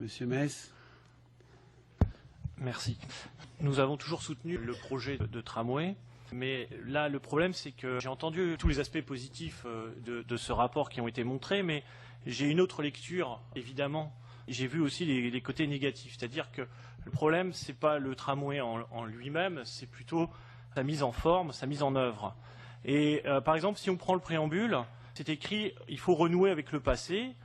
Monsieur Metz. Merci. Nous avons toujours soutenu le projet de tramway, mais là le problème c'est que j'ai entendu tous les aspects positifs de ce rapport qui ont été montrés, mais j'ai une autre lecture évidemment. J'ai vu aussi les côtés négatifs, c'est-à-dire que le problème c'est pas le tramway en lui-même, c'est plutôt sa mise en forme, sa mise en œuvre. Et par exemple si on prend le préambule, c'est écrit il faut renouer avec le passé,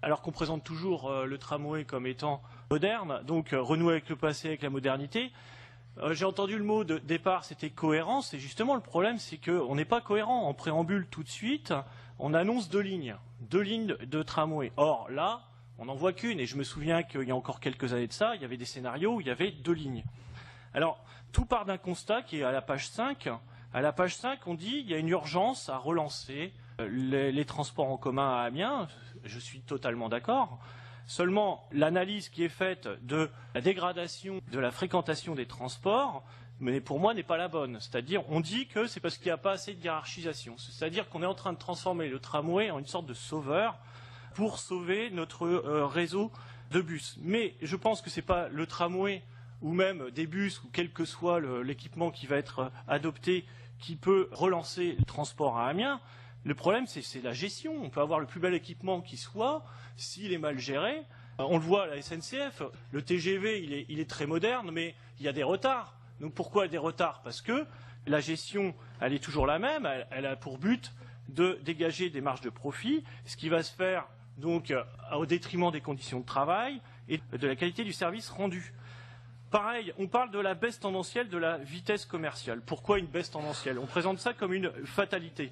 alors qu'on présente toujours le tramway comme étant moderne, donc renouer avec le passé, avec la modernité. J'ai entendu le mot de départ, c'était cohérence, et justement le problème c'est qu'on n'est pas cohérent. En préambule tout de suite, on annonce deux lignes de tramway. Or là, on n'en voit qu'une, et je me souviens qu'il y a encore quelques années de ça, il y avait des scénarios où il y avait deux lignes. Alors, tout part d'un constat qui est à la page 5. À la page 5, on dit qu'il y a une urgence à relancer les transports en commun à Amiens. Je suis totalement d'accord. Seulement, l'analyse qui est faite de la dégradation de la fréquentation des transports, mais pour moi, n'est pas la bonne. C'est-à-dire, on dit que c'est parce qu'il n'y a pas assez de hiérarchisation. C'est-à-dire qu'on est en train de transformer le tramway en une sorte de sauveur pour sauver notre réseau de bus. Mais je pense que ce n'est pas le tramway ou même des bus, ou quel que soit l'équipement qui va être adopté, qui peut relancer le transport à Amiens. Le problème, c'est la gestion. On peut avoir le plus bel équipement qui soit, s'il est mal géré. On le voit à la SNCF, le TGV, il est très moderne, mais il y a des retards. Donc pourquoi des retards? Parce que la gestion, elle est toujours la même, elle a pour but de dégager des marges de profit, ce qui va se faire donc au détriment des conditions de travail et de la qualité du service rendu. Pareil, on parle de la baisse tendancielle de la vitesse commerciale. Pourquoi une baisse tendancielle? On présente ça comme une fatalité.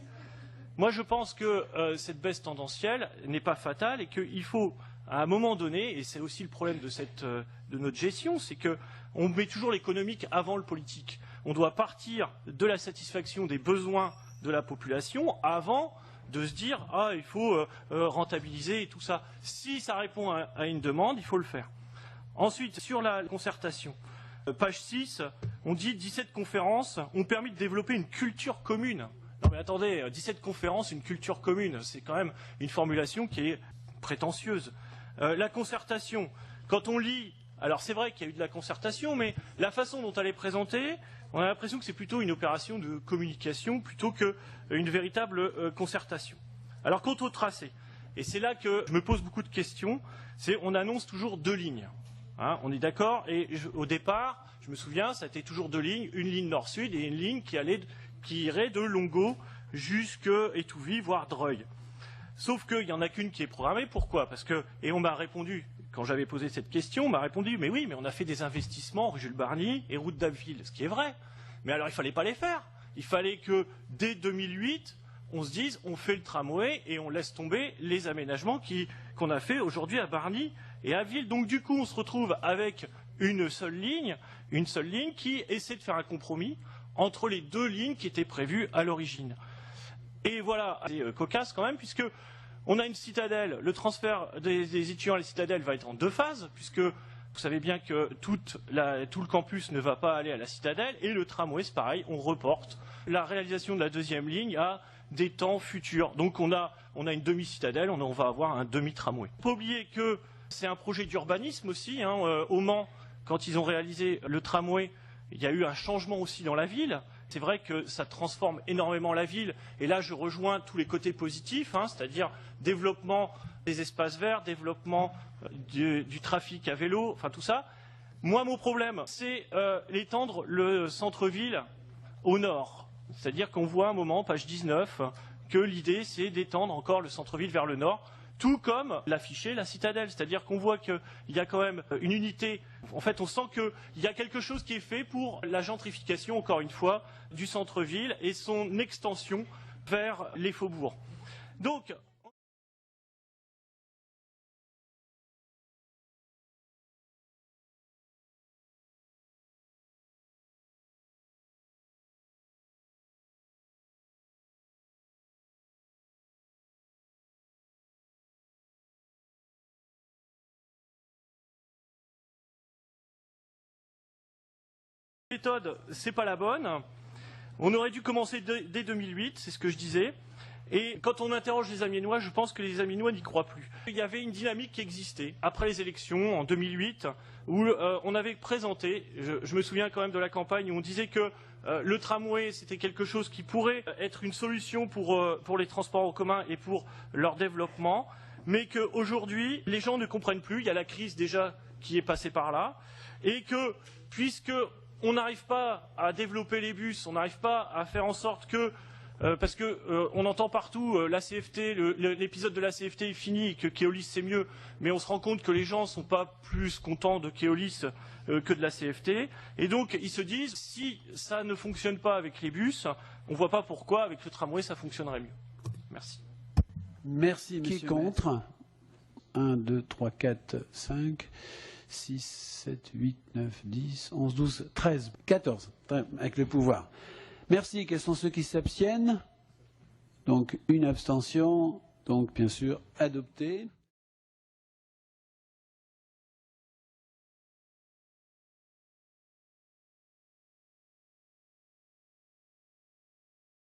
Moi, je pense que cette baisse tendancielle n'est pas fatale et qu'il faut, à un moment donné, et c'est aussi le problème de notre gestion, c'est qu'on met toujours l'économique avant le politique. On doit partir de la satisfaction des besoins de la population avant de se dire « Ah, il faut rentabiliser et tout ça ». Si ça répond à une demande, il faut le faire. Ensuite, sur la concertation, page 6, on dit « 17 conférences ont permis de développer une culture commune ». Non mais attendez, 17 conférences, une culture commune, c'est quand même une formulation qui est prétentieuse. La concertation, quand on lit, alors c'est vrai qu'il y a eu de la concertation, mais la façon dont elle est présentée, on a l'impression que c'est plutôt une opération de communication plutôt qu'une véritable concertation. Alors quant au tracé, et c'est là que je me pose beaucoup de questions, c'est on annonce toujours deux lignes. Hein, on est d'accord, et au départ, je me souviens, ça a été toujours deux lignes, une ligne nord-sud et une ligne qui irait de Longo jusqu'à Étouville, voire Dreuil. Sauf qu'il n'y en a qu'une qui est programmée. Pourquoi? Parce que, et on m'a répondu, quand j'avais posé cette question, on m'a répondu, mais oui, mais on a fait des investissements, rue Jules Barny et route d'Abbeville, ce qui est vrai. Mais alors il ne fallait pas les faire. Il fallait que, dès 2008, on se dise, on fait le tramway et on laisse tomber les aménagements qu'on a fait aujourd'hui à Barny et à Ville. Donc du coup, on se retrouve avec une seule ligne qui essaie de faire un compromis entre les deux lignes qui étaient prévues à l'origine. Et voilà, c'est cocasse quand même, puisque on a une citadelle, le transfert des étudiants à la citadelle va être en deux phases, puisque vous savez bien que tout le campus ne va pas aller à la citadelle, et le tramway, c'est pareil, on reporte la réalisation de la deuxième ligne à des temps futurs. Donc on a une demi-citadelle, on va avoir un demi-tramway. Il ne faut pas oublier que c'est un projet d'urbanisme aussi, hein, au Mans, quand ils ont réalisé le tramway, il y a eu un changement aussi dans la ville. C'est vrai que ça transforme énormément la ville. Et là, je rejoins tous les côtés positifs, hein, c'est-à-dire développement des espaces verts, développement du trafic à vélo, enfin tout ça. Moi, mon problème, c'est étendre le centre-ville au nord. C'est-à-dire qu'on voit à un moment, page 19, que l'idée, c'est d'étendre encore le centre-ville vers le nord, tout comme l'affichait la citadelle. C'est-à-dire qu'on voit qu'il y a quand même une unité. En fait, on sent qu'il y a quelque chose qui est fait pour la gentrification, encore une fois, du centre-ville et son extension vers les faubourgs. Donc, la méthode, c'est pas la bonne. On aurait dû commencer dès 2008, c'est ce que je disais. Et quand on interroge les Amiénois, je pense que les Amiénois n'y croient plus. Il y avait une dynamique qui existait après les élections en 2008, où on avait présenté, je me souviens quand même de la campagne, où on disait que le tramway, c'était quelque chose qui pourrait être une solution pour les transports en commun et pour leur développement, mais qu'aujourd'hui, les gens ne comprennent plus. Il y a la crise déjà qui est passée par là, et que puisque on n'arrive pas à développer les bus, on n'arrive pas à faire en sorte que parce que on entend partout la CFT, l'épisode de la CFT est fini et que Keolis c'est mieux, mais on se rend compte que les gens ne sont pas plus contents de Keolis que de la CFT. Et donc ils se disent, si ça ne fonctionne pas avec les bus, on ne voit pas pourquoi avec le tramway ça fonctionnerait mieux. Merci. Merci, monsieur. Qui est contre? 1, 2, 3, 4, 5, 6, 7, 8, 9, 10, 11, 12, 13, 14, avec le pouvoir. Merci. Quels sont ceux qui s'abstiennent? Donc, une abstention. Donc, bien sûr, adopté.